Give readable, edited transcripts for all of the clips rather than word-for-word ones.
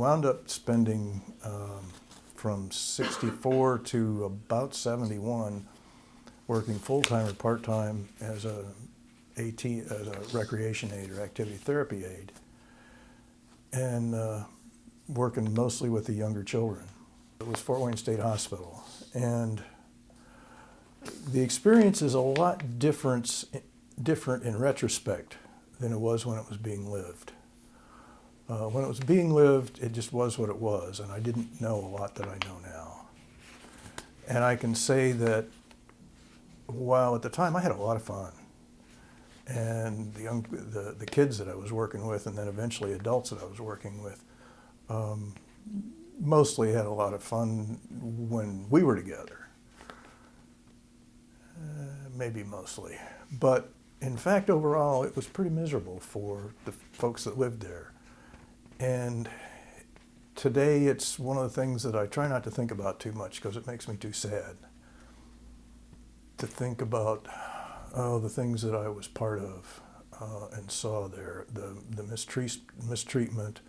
wound up spending from 64 to about 71 working full-time or part-time as a recreation aide or activity therapy aide, and working mostly with the younger children. It was Fort Wayne State Hospital, and the experience is a lot different in retrospect than it was when it was being lived. When it was being lived, it just was what it was, and I didn't know a lot that I know now. And I can say that while at the time I had a lot of fun, and the kids that I was working with, and then eventually adults that I was working with, mostly had a lot of fun when we were together. Maybe mostly. But in fact, overall, it was pretty miserable for the folks that lived there. And today, it's one of the things that I try not to think about too much because it makes me too sad to think about the things that I was part of and saw there, the mistreatment,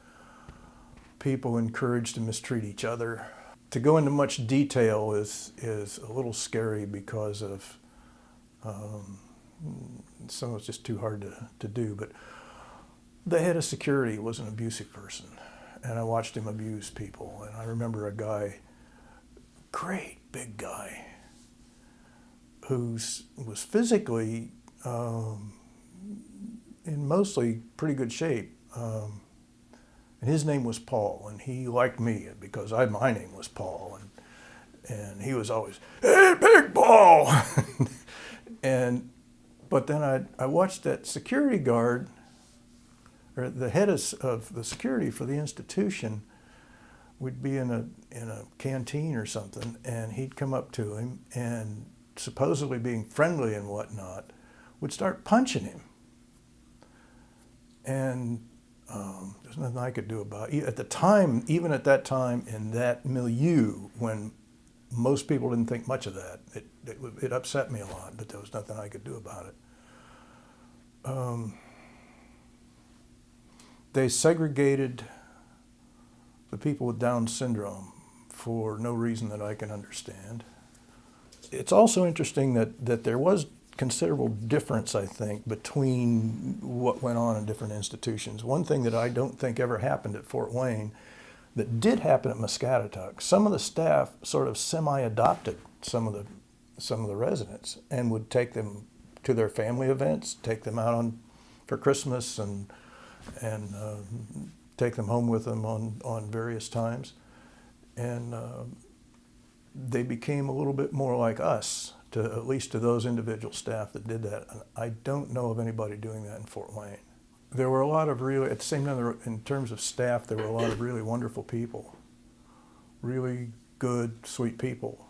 people encouraged to mistreat each other. To go into much detail is a little scary because of some of it's just too hard to do. But the head of security was an abusive person, and I watched him abuse people. And I remember a guy, great big guy, who was physically in mostly pretty good shape. And his name was Paul, and he liked me because my name was Paul, and he was always, "Hey, Big Paul!" But then I watched that security guard, or the head of the security for the institution, would be in a canteen or something, and he'd come up to him and, supposedly being friendly and whatnot, would start punching him. And there's nothing I could do about it. At the time, even at that time, in that milieu, when most people didn't think much of that, it upset me a lot, but there was nothing I could do about it. They segregated the people with Down syndrome for no reason that I can understand. It's also interesting that there was considerable difference, I think, between what went on in different institutions. One thing that I don't think ever happened at Fort Wayne that did happen at Muscatatuck, some of the staff sort of semi-adopted some of the residents and would take them to their family events, take them out for Christmas, and take them home with them on various times. And they became a little bit more like us, at least to those individual staff that did that. And I don't know of anybody doing that in Fort Wayne. There were a lot of really, at the same time, in terms of staff, there were a lot of really wonderful people, really good, sweet people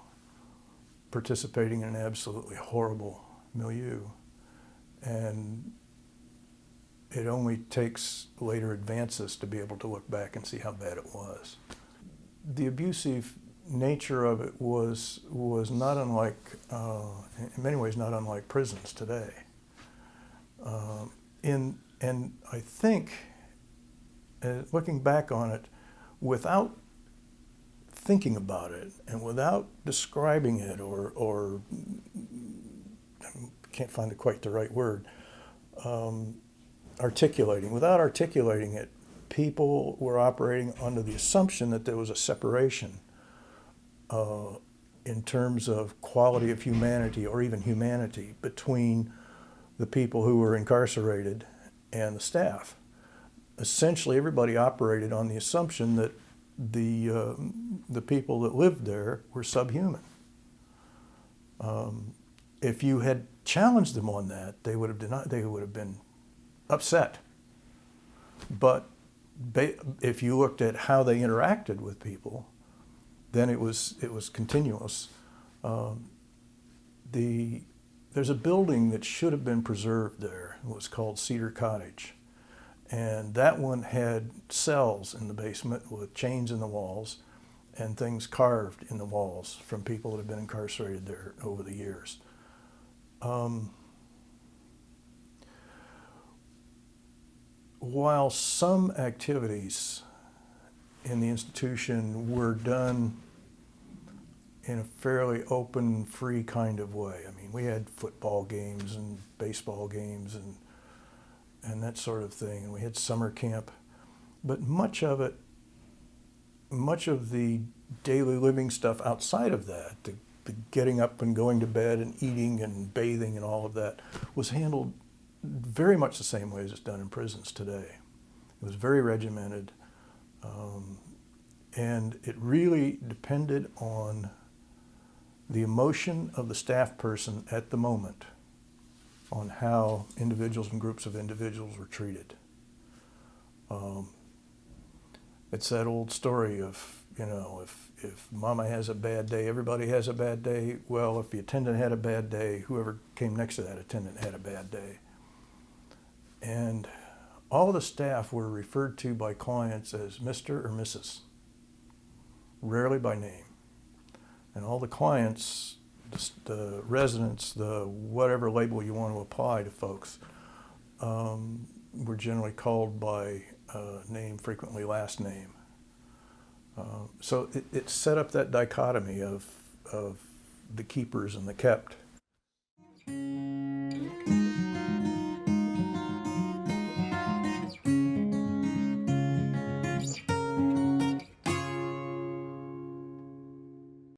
participating in an absolutely horrible milieu. And it only takes later advances to be able to look back and see how bad it was. The abusive nature of it was not unlike, in many ways, not unlike prisons today. And I think, looking back on it, without thinking about it and without describing it or can't find quite the right word, without articulating it, people were operating under the assumption that there was a separation in terms of quality of humanity or even humanity between the people who were incarcerated and the staff. Essentially, everybody operated on the assumption that the people that lived there were subhuman. If you had challenged them on that, they would have been upset. But if you looked at how they interacted with people, then it was continuous. There's a building that should have been preserved there. It was called Cedar Cottage. And that one had cells in the basement with chains in the walls and things carved in the walls from people that had been incarcerated there over the years. While some activities in the institution were done in a fairly open, free kind of way. I mean, we had football games and baseball games and that sort of thing, and we had summer camp. But much of the daily living stuff outside of that, the getting up and going to bed and eating and bathing and all of that, was handled very much the same way as it's done in prisons today. It was very regimented, and it really depended on the emotion of the staff person at the moment on how individuals and groups of individuals were treated. It's that old story of, if mama has a bad day, everybody has a bad day. Well, if the attendant had a bad day, whoever came next to that attendant had a bad day. And all the staff were referred to by clients as Mr. or Mrs., rarely by name. And all the clients, the residents, the whatever label you want to apply to folks, were generally called by name, frequently last name. So it set up that dichotomy of the keepers and the kept.